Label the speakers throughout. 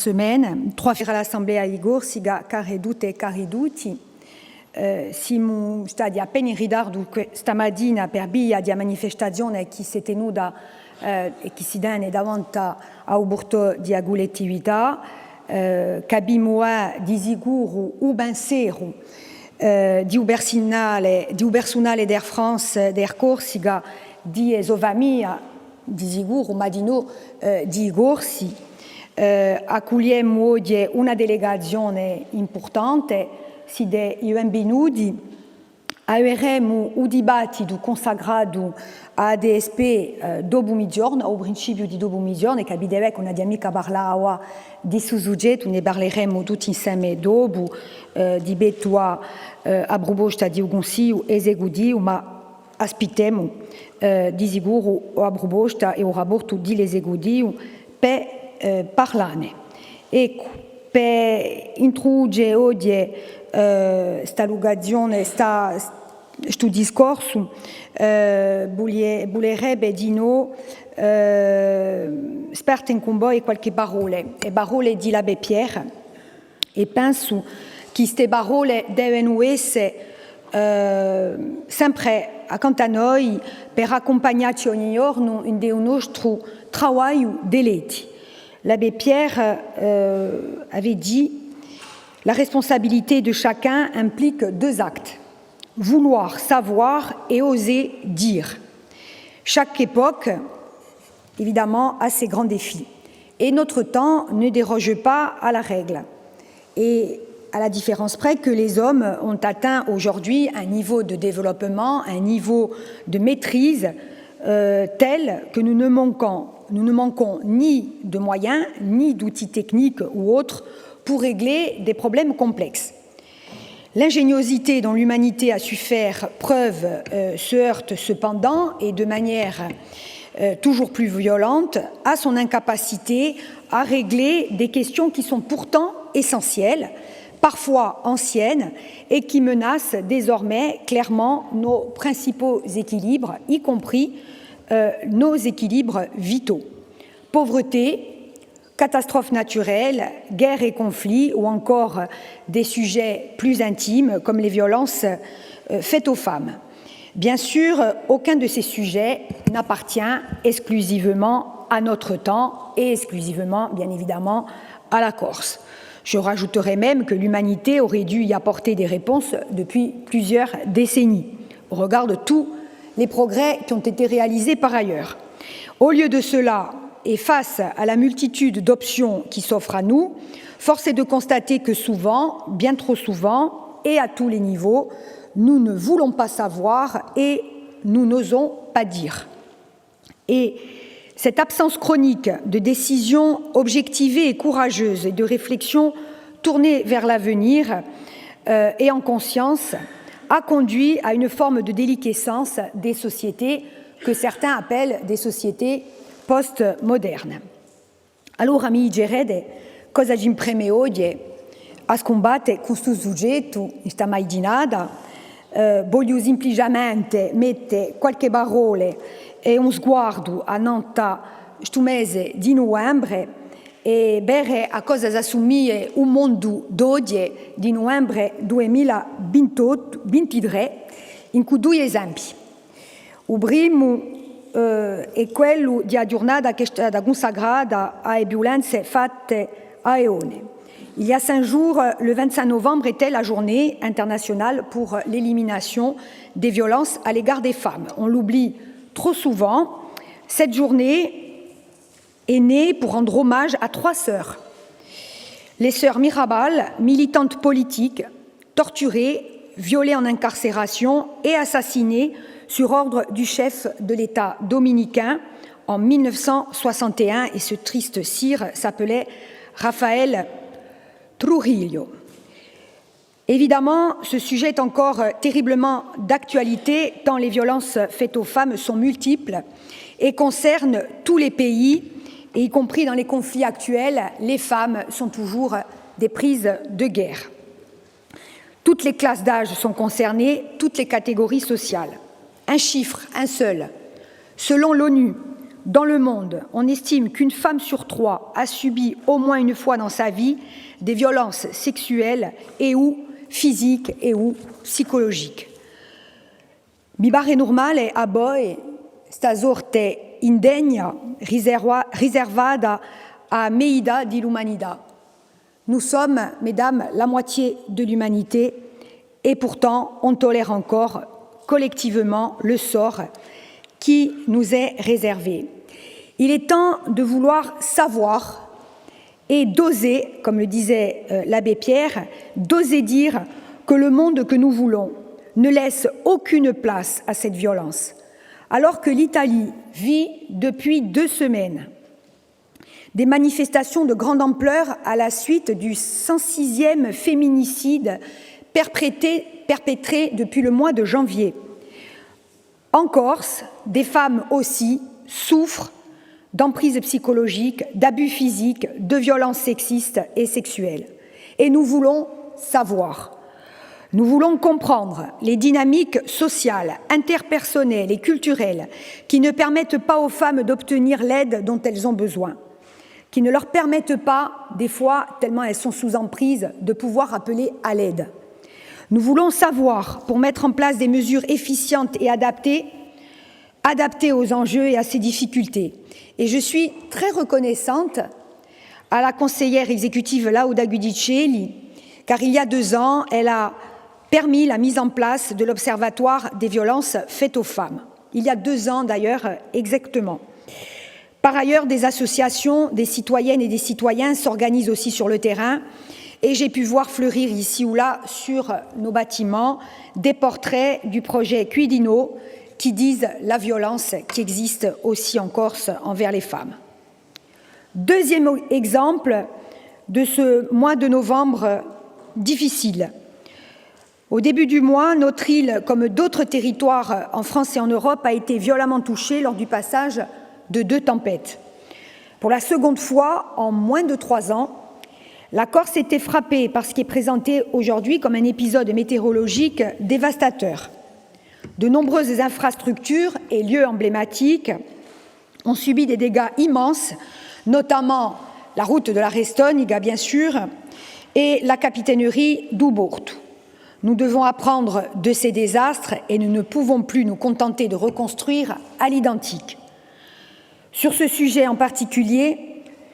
Speaker 1: semaine, trois fois à l'Assemblée à Igor, siga caredute e cariduti, siamo stati appena in ritardo stamattina per via di una manifestazione che si è tenuta e che si tiene davanti a un porto di collettività, che abbiamo di sicuro un pensiero di un personale d'Air France, d'Air Corsica, di Esovamia, di sicuro, ma di no di Gorsi. Accogliamo oggi una delegazione importante, siete i benvenuti. Avremo un dibattito consacrato a DSP dopo mezzogiorno, al principio di dopo mezzogiorno, che abbiamo con una amica parlava di questo soggetto, ne parleremo tutti insieme dopo, di Betua a proposta di un consiglio esecutivo, ma aspettiamo di sicuro la proposta e il rapporto dell'esecutivo per parlare. Ecco, per introdurre oggi questa lugazione, questo discorso, volerebbe di noi sperare con voi qualche parole, e parole di l'Abbé Pierre, e penso che queste parole devono essere sempre accanto a noi per accompagnarci ogni giorno nel nostro lavoro dell'eti. L'abbé Pierre avait dit « La responsabilité de chacun implique deux actes, vouloir savoir et oser dire. Chaque époque, évidemment, a ses grands défis. Et notre temps ne déroge pas à la règle. Et à la différence près que les hommes ont atteint aujourd'hui un niveau de développement, un niveau de maîtrise tel que nous ne manquons ni de moyens, ni d'outils techniques ou autres pour régler des problèmes complexes. L'ingéniosité dont l'humanité a su faire preuve se heurte cependant, et de manière toujours plus violente, à son incapacité à régler des questions qui sont pourtant essentielles, parfois anciennes, et qui menacent désormais clairement nos principaux équilibres, y compris nos équilibres vitaux. Pauvreté, catastrophes naturelles, guerres et conflits, ou encore des sujets plus intimes comme les violences faites aux femmes. Bien sûr, aucun de ces sujets n'appartient exclusivement à notre temps et exclusivement, bien évidemment, à la Corse. Je rajouterai même que l'humanité aurait dû y apporter des réponses depuis plusieurs décennies, au regard de tous les progrès qui ont été réalisés par ailleurs. Au lieu de cela, et face à la multitude d'options qui s'offrent à nous, force est de constater que souvent, bien trop souvent, et à tous les niveaux, nous ne voulons pas savoir et nous n'osons pas dire. Et cette absence chronique de décision objectivée et courageuse et de réflexion tournée vers l'avenir et en conscience a conduit à une forme de déliquescence des sociétés que certains appellent des sociétés post-modernes. Allora, amici erede, cosa ci impreme oggi a scombate questo soggetto, questa maidinada? Voglio semplicemente mettere qualche parole e un sguardo a nanta questo mese di novembre e vedere a cosa si assomiglia un mondo d'oggi di novembre 2023 in cui due esempi. Il primo è quello di una giornata che è stata consacrata alle violenze fatte a Eone. Il y a 5 jours, le 25 novembre était la journée internationale pour l'élimination des violences à l'égard des femmes. On l'oublie trop souvent. Cette journée est née pour rendre hommage à 3 sœurs. Les sœurs Mirabal, militantes politiques, torturées, violées en incarcération et assassinées sur ordre du chef de l'État dominicain en 1961, et ce triste sire s'appelait Rafael Trujillo. Évidemment, ce sujet est encore terriblement d'actualité tant les violences faites aux femmes sont multiples et concernent tous les pays, et y compris dans les conflits actuels, les femmes sont toujours des prises de guerre. Toutes les classes d'âge sont concernées, toutes les catégories sociales. Un chiffre, un seul. Selon l'ONU, Dans le monde, on estime qu'une femme sur 3 a subi au moins une fois dans sa vie des violences sexuelles et ou physiques et ou psychologiques. Mi pare normale a voi sta sorte indegna riservata à Meida di l'Umanità. Nous sommes, mesdames, la moitié de l'humanité et pourtant on tolère encore collectivement le sort qui nous est réservé. Il est temps de vouloir savoir et d'oser, comme le disait l'abbé Pierre, d'oser dire que le monde que nous voulons ne laisse aucune place à cette violence. Alors que l'Italie vit depuis 2 semaines des manifestations de grande ampleur à la suite du 106e féminicide perpétré depuis le mois de janvier. En Corse, des femmes aussi souffrent d'emprise psychologique, d'abus physiques, de violences sexistes et sexuelles. Et nous voulons savoir. Nous voulons comprendre les dynamiques sociales, interpersonnelles et culturelles qui ne permettent pas aux femmes d'obtenir l'aide dont elles ont besoin, qui ne leur permettent pas, des fois, tellement elles sont sous emprise, de pouvoir appeler à l'aide. Nous voulons savoir, pour mettre en place des mesures efficientes et adaptées aux enjeux et à ces difficultés. Et je suis très reconnaissante à la conseillère exécutive Lauda Guidicelli, car il y a 2 ans, elle a permis la mise en place de l'Observatoire des violences faites aux femmes. Il y a 2 ans d'ailleurs, exactement. Par ailleurs, des associations, des citoyennes et des citoyens s'organisent aussi sur le terrain et j'ai pu voir fleurir ici ou là sur nos bâtiments des portraits du projet Cuidino qui disent la violence qui existe aussi en Corse envers les femmes. Deuxième exemple de ce mois de novembre difficile. Au début du mois, notre île, comme d'autres territoires en France et en Europe, a été violemment touchée lors du passage de 2 tempêtes. Pour la seconde fois en moins de 3 ans, la Corse était frappée par ce qui est présenté aujourd'hui comme un épisode météorologique dévastateur. De nombreuses infrastructures et lieux emblématiques ont subi des dégâts immenses, notamment la route de la Restoniga, bien sûr, et la capitainerie d'Ubortu. Nous devons apprendre de ces désastres et nous ne pouvons plus nous contenter de reconstruire à l'identique. Sur ce sujet en particulier,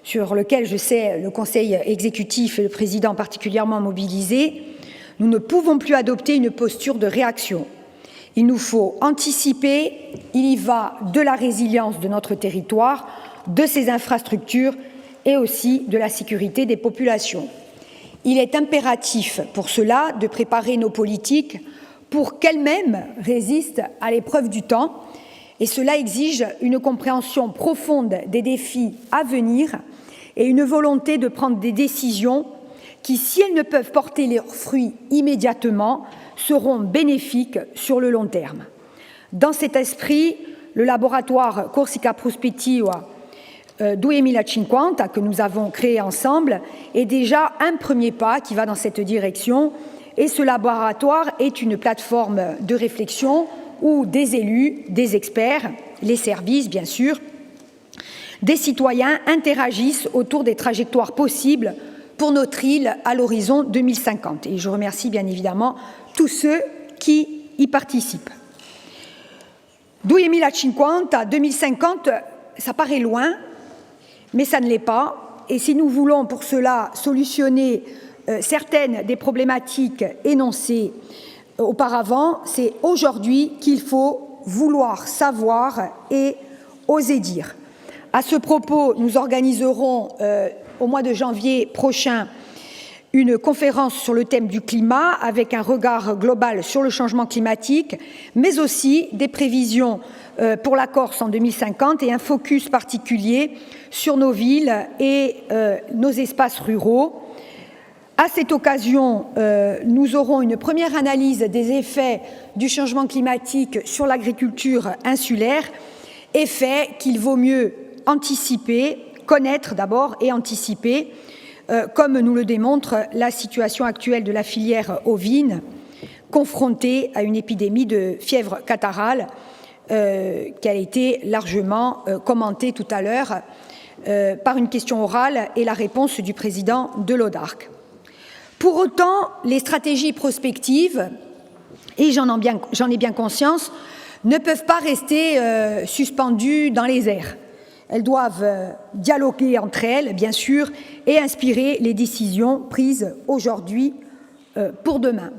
Speaker 1: sur lequel je sais le Conseil exécutif et le Président particulièrement mobilisés, nous ne pouvons plus adopter une posture de réaction. Il nous faut anticiper, il y va de la résilience de notre territoire, de ses infrastructures et aussi de la sécurité des populations. Il est impératif pour cela de préparer nos politiques pour qu'elles-mêmes résistent à l'épreuve du temps et cela exige une compréhension profonde des défis à venir et une volonté de prendre des décisions qui, si elles ne peuvent porter leurs fruits immédiatement, seront bénéfiques sur le long terme. Dans cet esprit, le laboratoire Corsica Prospettiva 2050 que nous avons créé ensemble est déjà un premier pas qui va dans cette direction et ce laboratoire est une plateforme de réflexion où des élus, des experts, les services bien sûr, des citoyens interagissent autour des trajectoires possibles pour notre île à l'horizon 2050. Et je remercie bien évidemment tous ceux qui y participent. 2050 à 2050, ça paraît loin, mais ça ne l'est pas. Et si nous voulons pour cela solutionner certaines des problématiques énoncées auparavant, c'est aujourd'hui qu'il faut vouloir savoir et oser dire. À ce propos, nous organiserons au mois de janvier prochain une conférence sur le thème du climat avec un regard global sur le changement climatique, mais aussi des prévisions pour la Corse en 2050 et un focus particulier sur nos villes et nos espaces ruraux. À cette occasion, nous aurons une première analyse des effets du changement climatique sur l'agriculture insulaire, effets qu'il vaut mieux anticiper, connaître d'abord et anticiper, comme nous le démontre la situation actuelle de la filière ovine, confrontée à une épidémie de fièvre catarrhale qui a été largement commentée tout à l'heure par une question orale et la réponse du président de l'ODARC. Pour autant, les stratégies prospectives, et j'en ai bien conscience, ne peuvent pas rester suspendues dans les airs. Elles doivent dialoguer entre elles, bien sûr, et inspirer les décisions prises aujourd'hui pour demain.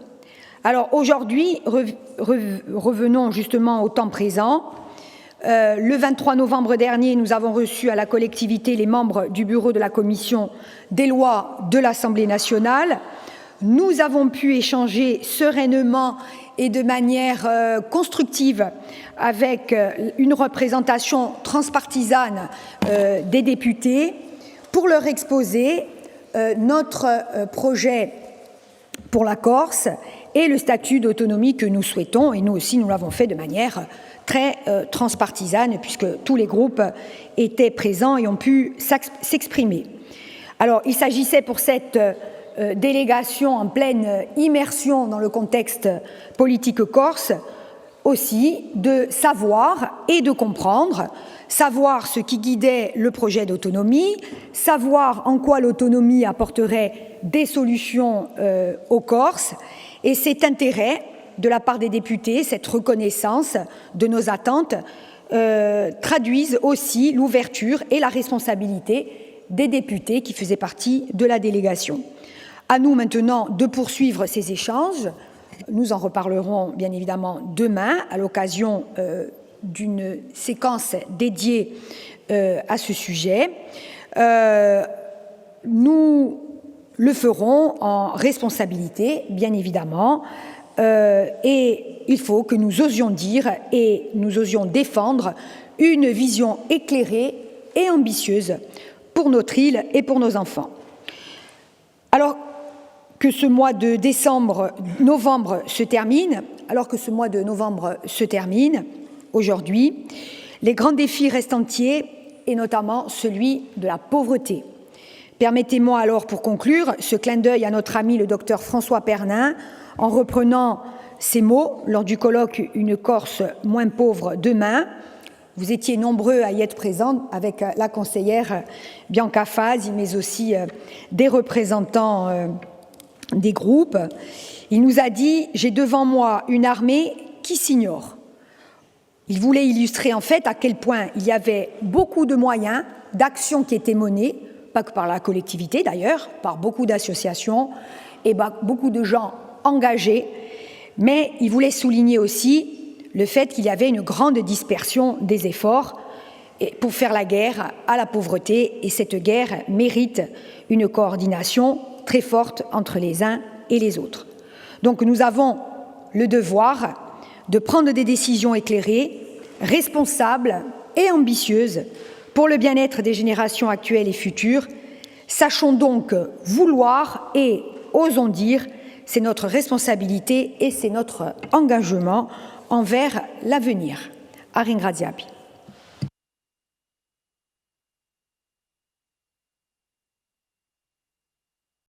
Speaker 1: Alors aujourd'hui, revenons justement au temps présent. Le 23 novembre dernier, nous avons reçu à la collectivité les membres du bureau de la commission des lois de l'Assemblée nationale. Nous avons pu échanger sereinement et de manière constructive avec une représentation transpartisane des députés pour leur exposer notre projet pour la Corse et le statut d'autonomie que nous souhaitons. Et nous aussi, nous l'avons fait de manière très transpartisane puisque tous les groupes étaient présents et ont pu s'exprimer. Alors, il s'agissait pour cette délégation en pleine immersion dans le contexte politique corse, aussi de savoir et de comprendre, savoir ce qui guidait le projet d'autonomie, savoir en quoi l'autonomie apporterait des solutions aux Corses, et cet intérêt de la part des députés, cette reconnaissance de nos attentes, traduisent aussi l'ouverture et la responsabilité des députés qui faisaient partie de la délégation. À nous maintenant de poursuivre ces échanges. Nous en reparlerons bien évidemment demain à l'occasion d'une séquence dédiée à ce sujet. Nous le ferons en responsabilité, bien évidemment, et il faut que nous osions dire et nous osions défendre une vision éclairée et ambitieuse pour notre île et pour nos enfants. Alors que ce mois de novembre se termine, aujourd'hui, les grands défis restent entiers, et notamment celui de la pauvreté. Permettez-moi alors, pour conclure, ce clin d'œil à notre ami le docteur François Pernin, en reprenant ces mots lors du colloque « Une Corse moins pauvre demain ». Vous étiez nombreux à y être présents avec la conseillère Bianca Fazi, mais aussi des représentants des groupes. Il nous a dit « J'ai devant moi une armée qui s'ignore ». Il voulait illustrer en fait à quel point il y avait beaucoup de moyens d'actions qui étaient menées, pas que par la collectivité d'ailleurs, par beaucoup d'associations et beaucoup de gens engagés, mais il voulait souligner aussi le fait qu'il y avait une grande dispersion des efforts pour faire la guerre à la pauvreté, et cette guerre mérite une coordination très forte entre les uns et les autres. Donc nous avons le devoir de prendre des décisions éclairées, responsables et ambitieuses pour le bien-être des générations actuelles et futures. Sachons donc vouloir et osons dire, c'est notre responsabilité et c'est notre engagement envers l'avenir. A ringraziarvi.